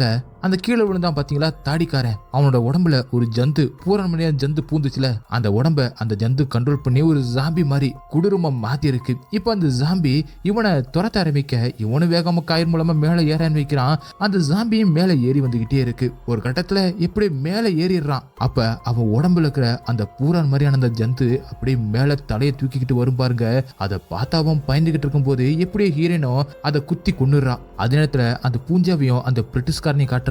அந்த கீழே விழுந்தான் பாத்தீங்களா தாடிக்காரன், அவனோட உடம்புல ஒரு ஜந்து பூரணமணியான ஜந்து பூந்துச்சுல, அந்த உடம்ப அந்த ஜந்து கண்ட்ரோல் பண்ணி ஒரு ஜாம்பி மாதிரி குடுருமா மாத்தி இருக்கு. இப்ப அந்த ஜாம்பி இவனை துரத்த ஆரம்பிக்க இவனு வேகமா கயிறு மூலமா மேல ஏற ஆரம்பிக்கிறான். அந்த ஜாம்பியும் மேல ஏறி வந்துகிட்டே இருக்கு. ஒரு கட்டத்துல எப்படி மேல ஏறிடுறான். அப்ப அவன் உடம்புல இருக்கிற அந்த பூரான் மாதிரியான அந்த ஜந்து அப்படியே மேல தலையை தூக்கிக்கிட்டு வரும் பாருங்க. அதை பார்த்து அவன் பயந்துகிட்டு இருக்கும் போது எப்படியே ஹீரோனோ அதை குத்தி கொண்டுறான். அதே நேரத்துல அந்த பூஞ்சாவையும் அந்த பிரிட்டிஷ்காரனையும் காட்டுறாங்க.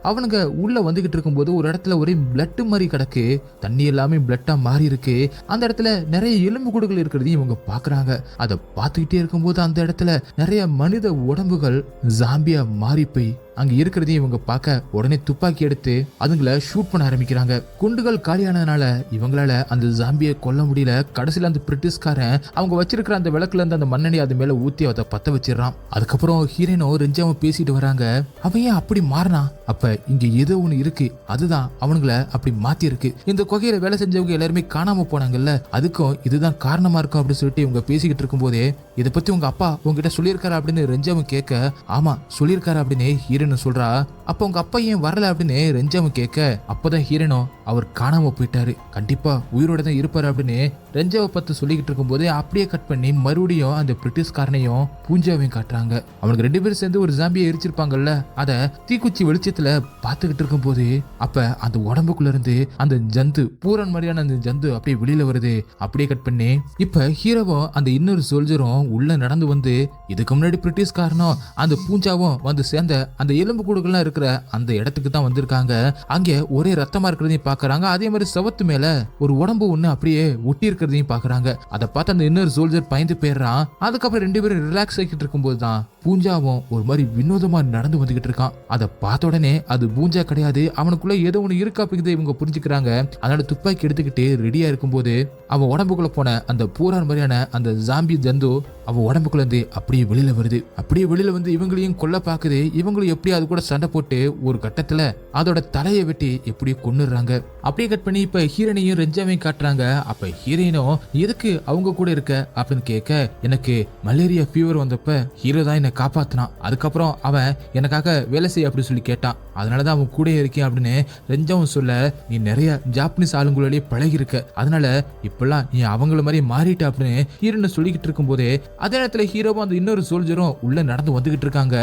அவனுங்க உள்ள வந்துகிட்டு இருக்கும்போது ஒரு இடத்துல ஒரே பிளட் மாதிரி கிடக்கு. தண்ணி எல்லாமே பிளட்டா மாறி இருக்கு. அந்த இடத்துல நிறைய எலும்பு கூடுகள் இருக்கிறதையும் இவங்க பாக்குறாங்க. அதை பார்த்துக்கிட்டே இருக்கும்போது அந்த இடத்துல நிறைய மனித உடம்புகள் ஜாம்பியா மாறி போய் அங்க இருக்கிறதையும் இவங்க பார்க்க உடனே துப்பாக்கி எடுத்து அதுங்களை ஷூட் பண்ண ஆரம்பிக்கிறாங்க. குண்டுகள் காலியானதுனால இவங்களால அந்த ஜாம்பியை கொல்ல முடியல. கடைசியில அந்த பிரிட்டிஷ்காரன் அவங்க வச்சிருக்கிற அந்த விளக்குல இருந்து அந்த மண்ணெண்ணி அது மேல ஊத்தி அதை பத்த வச்சிடறான். அதுக்கப்புறம் ஹீரோனோ ரெஞ்சாவும் பேசிட்டு வராங்க. அவன் ஏன் அப்படி மாறினா? அப்ப இங்க ஏதோ ஒண்ணு இருக்கு, அதுதான் அவனுங்களை அப்படி மாத்தி இருக்கு. இந்த குகையில வேலை செஞ்சவங்க எல்லாருமே காணாம போனாங்கல்ல, அதுக்கும் இதுதான் காரணமா இருக்கும் அப்படின்னு சொல்லிட்டு இவங்க பேசிக்கிட்டு இருக்கும் போதே இதை பத்தி உங்க அப்பா உங்ககிட்ட சொல்லியிருக்காரு அப்படின்னு ரெஞ்சாவும் கேட்க ஆமா சொல்லியிருக்காரு அப்படின்னு ஹீரோன் சொல்றா. அப்ப உங்க அப்பா ஏன் வரல அப்படின்னு ரெஞ்சாவும் கேட்க அப்பதான் ஹீரோனோ அவர் காணாம போயிட்டாரு, கண்டிப்பா உயிரோட தான் இருப்பாரு அப்படின்னு ரெஞ்சாவை பத்தி சொல்லிக்கிட்டு இருக்கும் போது அப்படியே கட் பண்ணி மறுபடியும் அந்த பிரிட்டிஷ்காரனையும் பூஞ்சாவையும் காட்டுறாங்க. அவனுக்கு ரெண்டு பேரும் சேர்ந்து ஒரு ஜாம்பியை எரிச்சிருப்பாங்கல்ல, அத தீக்குச்சி வெளிச்சத்துல பாத்துக்கிட்டு இருக்கும் போது அப்ப அந்த உடம்புக்குள்ள இருந்து அந்த ஜந்து பூரன் மாதிரியான அந்த ஜந்து அப்படியே வெளியில வருது. அப்படியே கட் பண்ணி இப்ப ஹீரோவும் அந்த இன்னொரு சோல்ஜரும் உள்ள நடந்து வந்து இதுக்கு முன்னாடி பிரிட்டிஷ்காரனும் அந்த பூஞ்சாவும் வந்து சேர்ந்த அந்த எலும்பு கூடுகள்லாம் இருக்கிற அந்த இடத்துக்கு தான் வந்திருக்காங்க. அங்கே ஒரே ரத்தமா இருக்கிறதையும் பாக்குறாங்க. அதே மாதிரி சவத்து மேல ஒரு உடம்பு ஒண்ணு அப்படியே ஒட்டி இருக்கிறதையும் பாக்குறாங்க. அதை பார்த்து அந்த இன்னொரு சோல்ஜர் பயந்து போயிடுறான். அதுக்கப்புறம் ரெண்டு பேரும் ரிலாக்ஸ் ஆகிட்டு இருக்கும் போதுதான் பூஞ்சாவும் ஒரு மாதிரி வினோதமா நடந்து வந்துகிட்டு இருக்கான். அதை பார்த்த உடனே அது பூஞ்சா கிடையாது, அவனுக்குள்ள ஏதோ ஒண்ணு இருக்கா அப்படிங்கிறத இவங்க புரிஞ்சுக்கிறாங்க. அதனால துப்பாக்கி எடுத்துக்கிட்டு ரெடியா இருக்கும்போது அவன் உடம்புக்குள்ள போன அந்த பூரான் மாதிரியான அந்த ஜாம்பி ஜந்து அவன் உடம்புக்குள்ள இருந்து அப்படியே வெளியில வருது. அப்படியே வெளியில வந்து இவங்களையும் கொல்ல பாக்குது. இவங்களும் எப்படி அது கூட சண்டை போட்டு ஒரு கட்டத்துல அதோட தலையை வெட்டி எப்படியோ கொன்னுறாங்க. அப்படியே கட் பண்ணி இப்ப ஹீரோனையும் ரெஞ்சாவையும் காட்டுறாங்க. அப்ப ஹீரோயினும் எதுக்கு அவங்க கூட இருக்க அப்படின்னு கேட்க எனக்கு மலேரியா ஃபீவர் வந்தப்ப ஹீரோ தான் என்னை காப்பாத்தினான், அதுக்கப்புறம் அவன் எனக்காக வேலை செய்ய அப்படின்னு சொல்லி கேட்டான், அதனாலதான் அவன் கூட இருக்கேன் அப்படின்னு ரெஞ்சாவும் சொல்ல நீ நிறைய ஜாப்பனீஸ் ஆளுங்களோடய பழகி இருக்க, அதனால இப்பெல்லாம் நீ அவங்கள மாதிரி மாறிட்ட அப்படின்னு ஹீரோனை சொல்லிக்கிட்டு இருக்கும் போதே அதே நேரத்துல ஹீரோவும் அந்த இன்னொரு சோல்ஜரும் உள்ள நடந்து வந்துகிட்டு இருக்காங்க.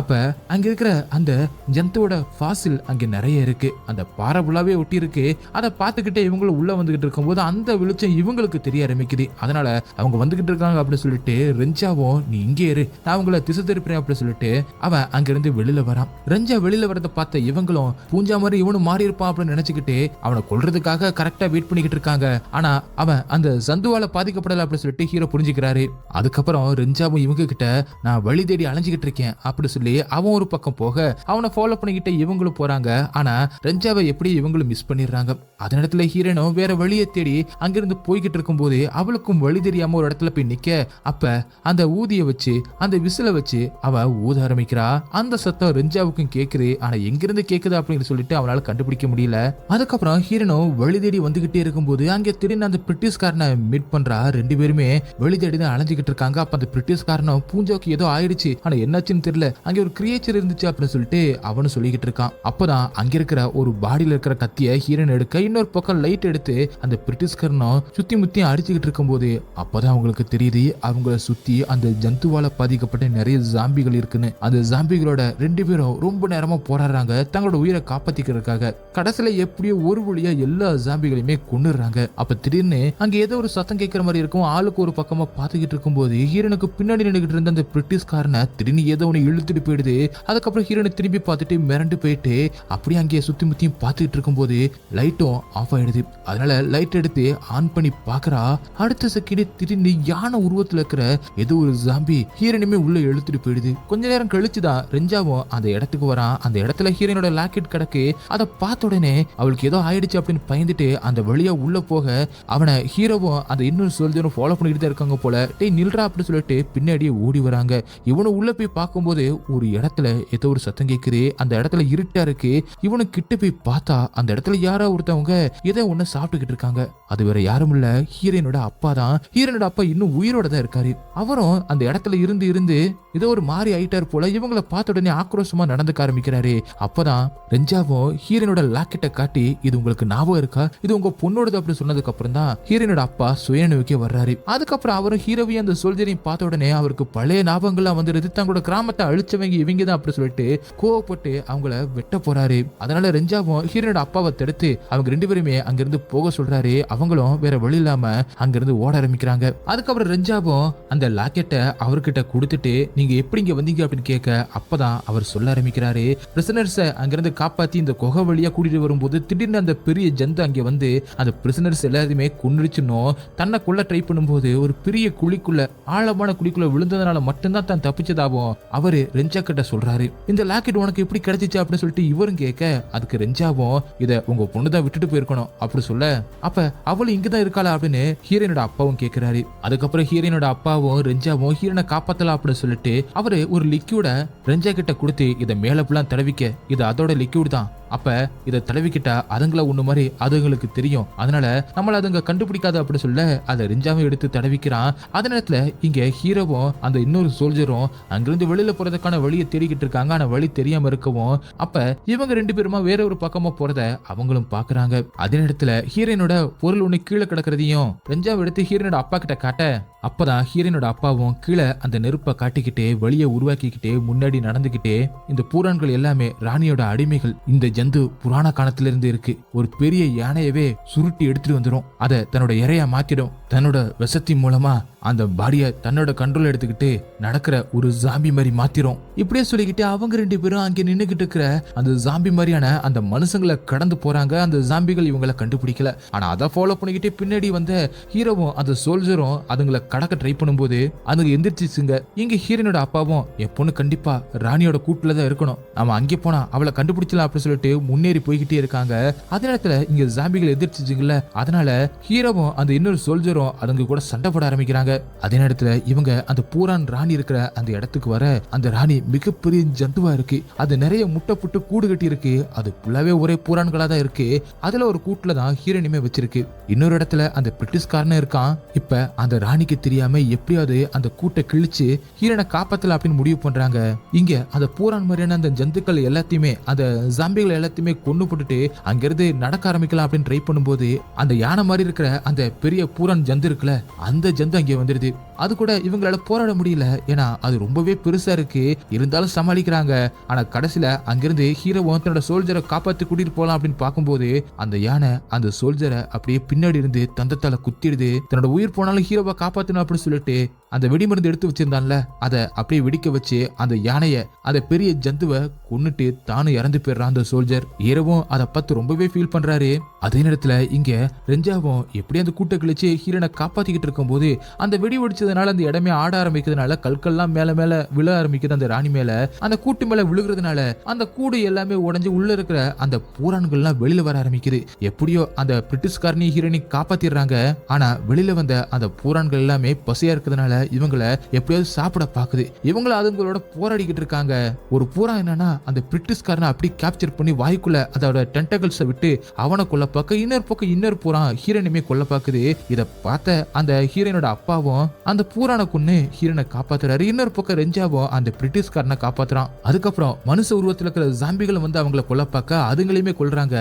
அப்ப அங்க இருக்கிற அந்த ஜந்துவோட ஃபாசில் அங்க நிறைய இருக்கு, அந்த பாறை ஃபுல்லாவே ஒட்டி இருக்கு. அதை பார்த்துக்கிட்டே இவங்களும் உள்ள வந்துகிட்டு இருக்கும் போது அந்த வெளிச்சம் இவங்களுக்கு தெரிய ஆரம்பிக்குது. அதனால அவங்க வந்துகிட்டு இருக்காங்க அப்படின்னு சொல்லிட்டு ரெஞ்சாவும் நீ இங்கே இரு, நான் அவங்கள திசை திருப்பேன் அப்படின்னு சொல்லிட்டு அவன் அங்கிருந்து வெளியில வரான். ரெஞ்சா வெளியில வரத பார்த்த இவங்களும் பூஞ்சா மாதிரி இவனும் மாறி இருப்பான் அப்படின்னு நினைச்சுக்கிட்டு அவனை கொல்றதுக்காக கரெக்டா வெயிட் பண்ணிக்கிட்டு இருக்காங்க. ஆனா அவன் அந்த சந்துவால பாதிக்கப்படல அப்படின்னு சொல்லிட்டு ஹீரோ புரிஞ்சுக்கிறாரு. அதுக்கப்புறம் ரெஞ்சாவும் இவங்க கிட்ட நான் வழி தேடி அலைஞ்சுக்கிட்டு இருக்கேன் அப்படி சொல்லி அவன் ஒரு பக்கம் போக அவனை ஃபாலோ பண்ணிக்கிட்டு இவங்களும் போறாங்க. ஆனா ரெஞ்சாவை எப்படி இவங்களும் மிஸ் பண்ணிடுறாங்க. அதே இடத்துல ஹீரோனும் வேற வழியை தேடி அங்கிருந்து போய்கிட்டு இருக்கும் போது அவளுக்கும் வழி தெரியாம ஒரு இடத்துல போய் நிக்க அப்ப அந்த ஊதிய வச்சு அந்த விசில வச்சு அவ ஊத ஆரம்பிக்கிறா. அந்த சத்தம் ரெஞ்சாவுக்கும் கேக்குது. ஆனா எங்கிருந்து கேக்குது அப்படின்னு சொல்லிட்டு அவனால கண்டுபிடிக்க முடியல. அதுக்கப்புறம் ஹீரோனும் வழி தேடி வந்துகிட்டே இருக்கும்போது அங்க திடீர்னு அந்த பிரிட்டிஷ்காரனை மீட் பண்றா. ரெண்டு பேருமே வழி தேடி தான் அலைஞ்சுக்கிட்டு இருக்காங்க. அப்ப அந்த பிரிட்டிஷ்காரனும் பூஞ்சாவுக்கு ஏதோ ஆயிடுச்சு, ஆனா என்னாச்சுன்னு தெரியல, அங்க ஒரு கிரியேச்சர் இருந்துச்சு அப்படின்னு சொல்லிட்டு அவனு சொல்லிக்கிட்டு இருக்கான். அப்பதான் அங்க இருக்கிற ஒரு பாடியில இருக்கிற கத்திய ஹீரோன் எடுக்க இன்னொரு பக்கம் லைட் எடுத்து அந்த பிரிட்டிஷ்காரனும் சுத்தி அடிச்சுக்கிட்டு இருக்கும் போது அப்பதான் அவங்களுக்கு தெரியுது அவங்கள சுத்தி அந்த ஜந்துவால பாதிக்கப்பட்ட நிறைய நிறைய ஜாம்பிகள் இருக்குன்னு. அந்த ஜாம்பிகளோட 2 பேரும் ரொம்ப நேரமா போராடுறாங்க தங்களோட உயிரை காப்பாத்திக்கிறதுக்காக. கடைசியில எப்படியோ ஒரு வழியா எல்லா ஜாம்பிகளையுமே கொன்னுறாங்க. அப்ப திடீர்னு அங்க ஏதோ ஒரு சத்தம் கேட்கிற மாதிரி இருக்கும். ஆளுக்கு ஒரு பக்கமா பாத்துக்கிட்டு இருக்கும்போது ஹீரோனுக்கு பின்னாடி நின்னுகிட்டு இருந்த அந்த பிரிட்டிஷ்காரனை திடீர்னு ஏதோ ஒண்ணு இழுத்துட்டு போயிடுது. அதுக்கப்புறம் ஹீரோனை திரும்பி பார்த்துட்டு மிரண்டு போயிட்டு அப்படியே அங்கேயே சுத்தி முத்தியும் பார்த்துக்கிட்டு இருக்கும்போது லைட்டும் ஆஃப் ஆயிடுது. அதனால லைட் எடுத்து ஆன் பண்ணி பாக்குறா. அடுத்த செகண்ட் திடீர்னு யானை உருவத்துல இருக்கிற ஏதோ ஒரு ஜாம்பி ஹீரோனுமே உள்ள இழுத்துட்டு போயிடுது. கொஞ்ச நேரம் கழிச்சுதான் ரெஞ்சாவும் அந்த இடத்துக்கு வரான். அந்த இடத்துல ஹீரோனோட லாக்கெட் கிடக்கு. அதை பார்த்த உடனே அவளுக்கு ஏதோ ஆயிடுச்சு அப்படின்னு பயந்துட்டு அந்த வழியா உள்ள போக அவனை ஹீரோவும் அந்த இன்னொரு சோல்ஜரும் ஃபாலோ பண்ணிட்டு தான் இருக்காங்க போல. டேய் நில்றா அப்படின்னு சொல்லிட்டு பின்னாடியே ஓடி வராங்க. இவனு உள்ள போய் பார்க்கும்போது ஒரு இடத்துல ஏதோ ஒரு சத்தம் கேட்குது. அந்த இடத்துல இருட்டா இருக்கு. இவனு கிட்ட போய் பார்த்தா அந்த இடத்துல யாரோ ஒருத்தவங்க ஏதோ ஒண்ணு சாப்பிட்டுக்கிட்டு இருக்காங்க. அது வேற யாரும் இல்ல, ஹீரோனோட அப்பா தான். ஹீரோனோட அப்பா இன்னும் உயிரோட தான் இருக்காரு. அவரும் அந்த இடத்துல இருந்து இருந்து ஏதோ ஒரு மாறி ஆயிட்டார் போல. இவங்களை பார்த்த உடனே ஆக்ரோஷமா நடந்துக்க ஆரம்பிக்கிறாரு. அப்பதான் ரெஞ்சாவும் ஹீரோனோட லாக்கெட்டை காட்டி இது உங்களுக்கு ஞாபகம் இருக்கா, இது உங்க பொண்ணோடது அப்படி சொன்னதுக்கு அப்புறம் தான் ஹீரோனோட அப்பா சுயநினைவுக்கே வர்றாரு. அதுக்கப்புறம் அவரும் ஹீரோவையும் அந்த சோல்ஜரையும் பார்த்த உடனே அவருக்கு பழைய ஞாபகங்கள்லாம் வந்துருது. தங்களோட கிராமத்தை அழிச்சவங்க இவங்க தான் அப்படி சொல்லிட்டு கோவப்பட்டு அவங்கள வெட்ட போறாரு. அதனால ரெஞ்சாவும் ஹீரோனோட அப்பாவை தடுத்து அவங்க 2 பேருமே அங்கிருந்து போக சொல்றாரு. அவங்களும் வேற வழி இல்லாம அங்கிருந்து ஓட ஆரம்பிக்கிறாங்க. அதுக்கப்புறம் ரெஞ்சாவும் அந்த லாக்கெட்டை அவர்கிட்ட கொடுத்துட்டு நீங்க எப்படி இங்க வந்தீங்க அப்படின்னு கேட்க அப்பதான் அவர் சொல்ல ஆரம்பிக்கிறாரு. பிரிசனர்ஸை அங்கிருந்து காப்பாத்தி இந்த குகை வழியா கூட்டிட்டு வரும்போது திடீர்னு அந்த பெரிய ஜந்து அங்க வந்து அந்த பிரிசனர்ஸ் எல்லாருமே கொன்னுடுச்சுன்னும் தன்னை கொள்ள ட்ரை பண்ணும்போது ஒரு பெரிய குழிக்குள்ள ஆழமான குழிக்குள்ள விழுந்ததுனால மட்டும்தான் தான் தப்பிச்சதாகவும் அவரு ரெஞ்சா கிட்ட சொல்றாரு. இந்த லாக்கெட் உனக்கு எப்படி கிடைச்சிச்சு அப்படின்னு சொல்லிட்டு இவரும் கேட்க அதுக்கு ரெஞ்சாவும் இத உங்க பொண்ணுதான் விட்டுட்டு போயிருக்கணும் அப்படி சொல்ல அப்ப அவளும் இங்கதான் இருக்காளா அப்படின்னு ஹீரோனோட அப்பாவும் கேட்கிறாரு. அதுக்கப்புறம் ஹீரோனோட அப்பாவும் ரெஞ்சாவும் ஹீரோனை காப்பாத்தலாம் அப்படின்னு சொல்லிட்டு அவரு ஒரு லிக்யூட ரெஞ்சா கிட்ட கொடுத்து இதை மேல புல்லாம் தடவிக்க, இது அதோட லிக்யூட் தான். அப்ப இதை தடவிக்கிட்டா அதுங்களை ஒண்ணு மாதிரி அதுங்களுக்கு தெரியும். அதனால நம்மள அதுங்க கண்டுபிடிக்காது அப்படி சொல்ல அதை ரெஞ்சாவும் எடுத்து தடவிக்கிறான். அதே நேரத்துல இங்க ஹீரோவும் அந்த இன்னொரு சோல்ஜரும் அங்கிருந்து வெளியில போறதுக்கான வழியை தேடிக்கிட்டு இருக்காங்க. ஆனா வழி தெரியாம இருக்கவும் அப்ப இவங்க 2 பேருமா வேற ஒரு பக்கமா போறத அவங்களும் பாக்குறாங்க. அதே நேரத்துல ஹீரோனோட பொருள் ஒண்ணு கீழே கிடக்கிறதையும் ரெஞ்சாவை எடுத்து ஹீரோனோட அப்பா கிட்ட காட்ட அப்பதான் ஹீரோனோட அப்பாவும் கீழே அந்த நெருப்பை காட்டிக்கிட்டே வழியை உருவாக்கிக்கிட்டே முன்னாடி நடந்துகிட்டே இந்த பூரான்கள் எல்லாமே ராணியோட அடிமைகள். இந்த ஜந்து புராண காலத்துல இருந்து இருக்கு. ஒரு பெரிய யானையவே சுருட்டி எடுத்துட்டு வந்துடும். அதை தன்னோட இறையா மாத்திடும். தன்னோட விஷத்தின் மூலமா அந்த பாடியை தன்னோட கண்ட்ரோல் எடுத்துக்கிட்டு நடக்கிற ஒரு ஜாம்பி மாதிரி மாத்திரும். இப்படியே சொல்லிக்கிட்டு அவங்க 2 பேரும் அங்கே நின்னுகிட்டு இருக்கிற அந்த ஜாம்பி மாதிரியான அந்த மனுஷங்களை கடந்து போறாங்க. அந்த ஜாம்பிகள் இவங்களை கண்டுபிடிக்கல. ஆனா அதை ஃபாலோ பண்ணிக்கிட்டே பின்னாடி வந்த ஹீரோவும் அந்த சோல்ஜரும் அதுங்களை கடக்க ட்ரை பண்ணும்போது அதுங்க எந்திரிச்சிச்சுங்க. இங்க ஹீரோனோட அப்பாவும் என் பொண்ணு கண்டிப்பா ராணியோட கூட்டுலதான் இருக்கணும், நம்ம அங்கே போனா அவளை கண்டுபிடிச்சலாம் அப்படின்னு சொல்லிட்டு முன்னேறி போய்கிட்டே இருக்காங்க. அதே நேரத்துல இங்க ஜாம்பிகள் எதிர்ச்சிச்சுங்கல்ல, அதனால ஹீரோவும் அந்த இன்னொரு சோல்ஜரும் அதுங்க கூட சண்டை போட ஆரம்பிக்கிறாங்க. அதே நேரத்துல இவங்க அந்த பூரான் ராணி இருக்கிற அந்த இடத்துக்கு வர அந்த ராணி மிகப்பெரிய ஜந்துவா இருக்கு. அது நிறைய முட்டை புட்டு கூடு கட்டி இருக்கு. அது ஃபுல்லாவே ஒரே பூரான்களா தான் இருக்கு. அதுல ஒரு கூட்டுல தான் ஹீரோனிமே வச்சிருக்கு. இன்னொரு இடத்துல அந்த பிரிட்டிஷ்காரனே இருக்கான். இப்ப அந்த ராணிக்கு தெரியாம எப்படியாவது அந்த கூட்டை கிழிச்சு ஹீரோனை காப்பாத்தல அப்படின்னு முடிவு பண்றாங்க. இங்க அந்த பூரான் மாதிரியான அந்த ஜந்துக்கள் எல்லாத்தையுமே அந்த ஜாம்பிகள் எல்லாத்தையுமே கொன்னு போட்டுட்டு அங்கிருந்து நடக்க ஆரம்பிக்கலாம் அப்படின்னு ட்ரை பண்ணும்போது அந்த யானை மாதிரி இருக்கிற அந்த பெரிய பூரான் ஜந்து இருக்குல்ல, அந்த ஜந்து அங்கே வந்துடுது. அது கூட இவங்களால போராட முடியல. ஏன்னா அது ரொம்பவே பெருசா இருக்கு. இருந்தாலும் சமாளிக்கிறாங்க. ஆனா கடைசியில அங்கிருந்து ஹீரோவும் தன்னோட சோல்ஜரை காப்பாத்தி கூட்டிட்டு போலாம் அப்படின்னு பார்க்கும்போது அந்த யானை அந்த சோல்ஜரை அப்படியே பின்னாடி இருந்து தந்தத்தால குத்திடுது. தன்னோட உயிர் போனாலும் ஹீரோவை காப்பாத்தணும் அப்படின்னு சொல்லிட்டு அந்த வெடிமருந்து எடுத்து வச்சிருந்தான்ல அதை அப்படியே வெடிக்க வச்சு அந்த யானைய அந்த பெரிய ஜந்துவை கொன்னுட்டு தானும் இறந்து போயிடுறான் அந்த சோல்ஜர். ஹீரோவும் அதை பார்த்து ரொம்பவே ஃபீல் பண்றாரு. அதே நேரத்துல இங்க ரெஞ்சாவும் எப்படி அந்த கூட்ட கழிச்சு ஹீரோனை காப்பாத்திக்கிட்டு இருக்கும் போது அந்த வெடி வெடிச்சதுனால அந்த இடமே ஆட ஆரம்பிக்கிறதுனால கற்கள்லாம் மேல மேல விழ ஆரம்பிக்குது. அந்த ராணி மேல அந்த கூட்டு மேல விழுகிறதுனால அந்த கூடு எல்லாமே உடஞ்சு உள்ள இருக்கிற அந்த பூரான்கள்லாம் வெளியில வர ஆரம்பிக்குது. எப்படியோ அந்த பிரிட்டிஷ்காரனி ஹீரோனை காப்பாத்திடுறாங்க. ஆனா வெளியில வந்த அந்த பூரான்கள் எல்லாமே பசியா இருக்கிறதுனால இவங்களை எப்படியாவது சாப்பிட பாக்குது. இவங்கள அதுங்களோட போராடிக்கிட்டு இருக்காங்க. ஒரு பூரா என்னன்னா அந்த பிரிட்டிஷ்காரனை அப்படி கேப்சர் பண்ணி வாய்க்குள்ள அதோட டென்டகல்ஸை விட்டு அவனை கொல்ல பார்க்க இன்னொரு பக்கம் இன்னொரு பூரா ஹீரோனையுமே கொல்ல பாக்குது. இத பார்த்த அந்த ஹீரோனோட அப்பாவும் அந்த பூரான கொன்னு ஹீரோனை காப்பாத்துறாரு. இன்னொரு பக்கம் ரெஞ்சாவும் அந்த பிரிட்டிஷ்காரனை காப்பாத்துறான். அதுக்கப்புறம் மனுஷ உருவத்துல இருக்கிற ஜாம்பிகளை வந்து அவங்கள கொல்ல பார்க்க அதுங்களையுமே கொல்றாங்க.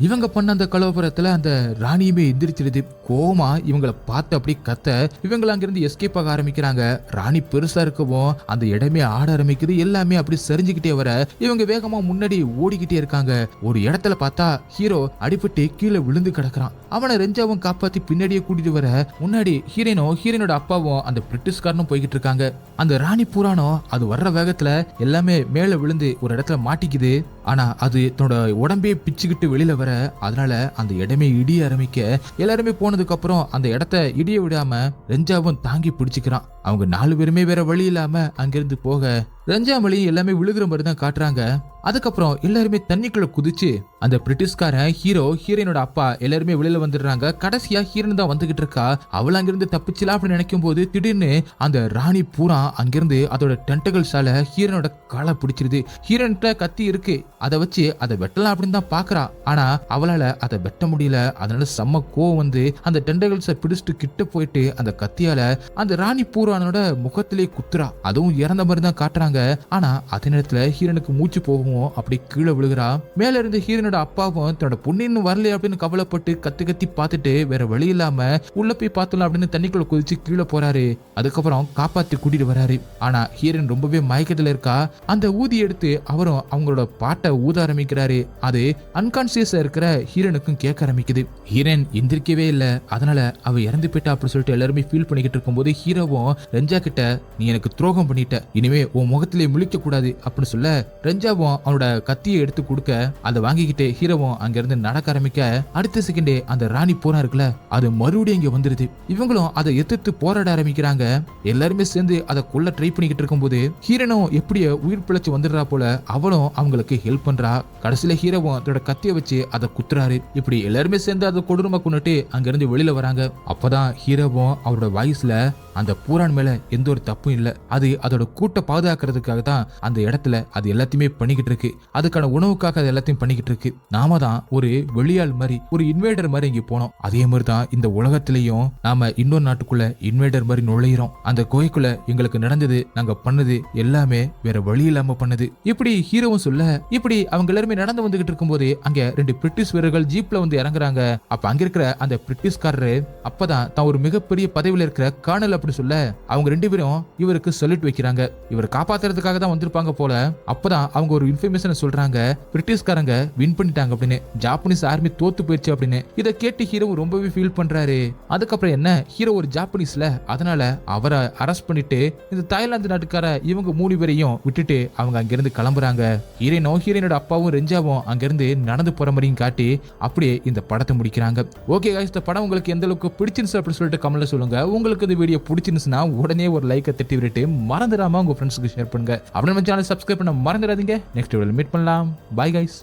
இவங்க பண்ண அந்த கலவரத்துல அந்த ராணியுமே எந்திரிச்சிருது. கோமா இவங்களை பார்த்து அப்படி கத்த இவங்க அங்கிருந்து எஸ்கேப் ஆக ஆரம்பிக்கிறாங்க. ராணி பெருசா இருக்கவும் அந்த இடமே ஆட ஆரம்பிக்குது. எல்லாமே அப்படி சரிஞ்சுக்கிட்டே வர இவங்க வேகமா முன்னாடி ஓடிக்கிட்டே இருக்காங்க. ஒரு இடத்துல பார்த்தா ஹீரோ அடிபட்டு கீழே விழுந்து கிடக்குறான். அவனை ரெஞ்சாவும் காப்பாத்தி பின்னாடியே கூட்டிட்டு வர முன்னாடி ஹீரோனோட அப்பாவும் அந்த பிரிட்டிஷ்காரனும் போய்கிட்டு இருக்காங்க. அந்த ராணி புராணம் அது வர்ற வேகத்துல எல்லாமே மேல விழுந்து ஒரு இடத்துல மாட்டிக்குது. ஆனா அது தன்னோட உடம்பே பிச்சுக்கிட்டு வெளியில வர அதனால அந்த இடமே இடிய ஆரம்பிக்க எல்லாருமே போனதுக்கு அப்புறம் அந்த இடத்த இடிய விடாம ரெஞ்சாவும் தாங்கி பிடிச்சுக்கிறான். அவங்க 4 பேருமே வேற வழி இல்லாம அங்கிருந்து போக ரெஞ்சாமலி எல்லாமே விழுகிற மாதிரி தான் காட்டுறாங்க. அதுக்கப்புறம் எல்லாருமே தண்ணிக்குள்ள குதிச்சு அந்த பிரிட்டிஷ்காரன் ஹீரோயினோட அப்பா எல்லாருமே வெளியில வந்துடுறாங்க. கடைசியா ஹீரோயின் தான் வந்துகிட்டு இருக்கா. அவள் அங்கிருந்து தப்பிச்சலாம் அப்படின்னு நினைக்கும் போது திடீர்னு அந்த ராணி பூரா அங்கிருந்து அதோட டென்டகல்ஸால ஹீரோனோட காலை பிடிச்சிருது. ஹீரோன்கிட்ட கத்தி இருக்கு, அதை வச்சு அதை வெட்டலாம் அப்படின்னு தான் பாக்குறா. ஆனா அவளால அதை வெட்ட முடியல. அதனால செம்ம கோவம் வந்து அந்த டென்டகல்ஸை பிடிச்சிட்டு கிட்ட போயிட்டு அந்த கத்தியால அந்த ராணி பூரானோட முகத்திலே குத்துறா. அதுவும் இறந்த மாதிரி தான் காட்டுறாங்க. ஆனா அதே நேரத்துல ஹீரோனுக்கு மூச்சு போகும், அப்படி கீழே விழுகிறா. மேல இருந்து ஹீரோனோட அப்பாவும் தன்னோட பொண்ணின்னு வரல அப்படின்னு கவலைப்பட்டு கத்தி கத்தி பார்த்துட்டு வேற வழி இல்லாம உள்ள போய் பார்த்தலாம் அப்படின்னு தண்ணிக்குள்ள குதிச்சு கீழே போறாரு. அதுக்கப்புறம் காப்பாத்தி கூட்டிட்டு வராரு. ஆனா ஹீரோன் ரொம்பவே மயக்கத்துல இருக்கா. அந்த ஊதி எடுத்து அவரும் அவங்களோட பாட்டை ஊத ஆரம்பிக்கிறாரு. அது அன்கான்சியஸா இருக்கிற ஹீரோனுக்கும் கேட்க ஆரம்பிக்குது. ஹீரோன் எந்திரிக்கவே இல்ல. அதனால அவ இறந்து போயிட்டா அப்படி சொல்லிட்டு எல்லாருமே ஃபீல் பண்ணிக்கிட்டு இருக்கும்போது ஹீரோவும் ரெஞ்சா கிட்ட நீ எனக்கு துரோகம் பண்ணிட்ட, இனிமே உன் முகத்திலே முழிக்க கூடாது அப்படின்னு சொல்ல ரெஞ்சாவும் அவனோட கத்தியை எடுத்து கொடுக்க அதை வாங்கிக்கிட்டு ஹீரோவும் அங்க இருந்து நடக்க ஆரம்பிக்க அடுத்த செகண்டே அந்த ராணி பூரா இருக்குல்ல அது மறுபடியும் இங்க வந்துருது. இவங்களும் அதை எதிர்த்து போராட ஆரம்பிக்கிறாங்க. எல்லாருமே சேர்ந்து அதை கொல்ல ட்ரை பண்ணிக்கிட்டு இருக்கும்போது ஹீரோனும் எப்படியோ உயிர் பிழைச்சு வந்துடுறா போல அவளும் அவங்களுக்கு ஹெல்ப் பண்றா. கடைசியில ஹீரோவும் அதோட கத்தியை வச்சு அதை குத்துறாரு. இப்படி எல்லாருமே சேர்ந்து அதை கொடூரமா கொண்டுட்டு அங்க இருந்து வெளியில வராங்க. அப்பதான் ஹீரோவும் அவரோட வாய்ஸ்ல அந்த பூரான் மேல எந்த ஒரு தப்பும் இல்ல, அது அதோட கூட்ட பாதுகாக்கிறதுக்காக தான் அந்த இடத்துல அது எல்லாத்தையுமே பண்ணிக்கிட்டு இருக்கு, அதுக்கான உணவுக்காக அது எல்லாத்தையும் பண்ணிக்கிட்டு இருக்கு. நாம தான் ஒரு வெளியாள் மாதிரி ஒரு இன்வேடர் மாதிரி இங்க போனோம். அதே மாதிரி தான் இந்த உலகத்திலையும் நாம இன்னொரு நாட்டுக்குள்ள இன்வேடர் மாதிரி நுழையிறோம். அந்த குகைக்குள்ள எங்களுக்கு நடந்தது, நாங்க பண்ணது எல்லாமே வேற வழி இல்லாம பண்ணது. இப்படி ஹீரோவும் சொல்ல இப்படி அவங்க எல்லாருமே நடந்து வந்துகிட்டு இருக்கும் போது அங்க 2 பிரிட்டிஷ் வீரர்கள் ஜீப்ல வந்து இறங்குறாங்க. அப்ப அங்க இருக்கிற அந்த பிரிட்டிஷ்காரரு அப்பதான் தான் ஒரு மிகப்பெரிய பதவியில இருக்கிற கார்னல் அப்படி சொல்ல அவங்க 2 பேரும் இவருக்கு சல்யூட் வைக்கிறாங்க. இவர் காப்பாத்துறதுக்காக தான் வந்திருப்பாங்க போல. அப்பதான் அவங்க ஒரு இன்ஃபர்மேஷன் சொல்றாங்க, பிரிட்டிஷ்காரங்க வின் பண்ணிட்டாங்க அப்படின்னு, ஜாப்பனீஸ் ஆர்மி தோத்து போயிடுச்சு அப்படின்னு. இதை கேட்டு ஹீரோ ரொம்பவே ஃபீல் பண்றாரு. அதுக்கப்புறம் என்ன, ஹீரோ ஒரு ஜாப்பனீஸ்ல, அதனால அவரை அரெஸ்ட் பண்ணிட்டு இந்த தாய்லாந்து நாட்டுக்கார இவங்க 3 பேரையும் விட்டுட்டு அவங்க அங்கிருந்து கிளம்புறாங்க. ஹீரோனோட அப்பாவும் ரெஞ்சாவும் அங்கிருந்து நடந்து போற மாதிரியும் காட்டி அப்படியே இந்த படத்தை முடிக்கிறாங்க. ஓகே गाइस, இந்த படம் உங்களுக்கு எந்த அளவுக்கு பிடிச்சிருந்துச்சு அப்படின்னு சொல்லிட்டு கமெண்ட்ல சொல்லுங்க. உங்களுக்கு இந்த வீடியோ பிடிச்சிருந்துச்சுன்னா உடனே ஒரு லைக்கை தட்டி விட்டு மறந்துடாம உங்க ஃப்ரெண்ட்ஸுக்கு ஷேர் பண்ணுங்க. அப்படி நம்ம சேனலை சப்ஸ்கிரைப் பண்ண மறந்துடாதீங்க. நெக்ஸ்ட் வீடியோல மீட் பண்ணலாம். By guys.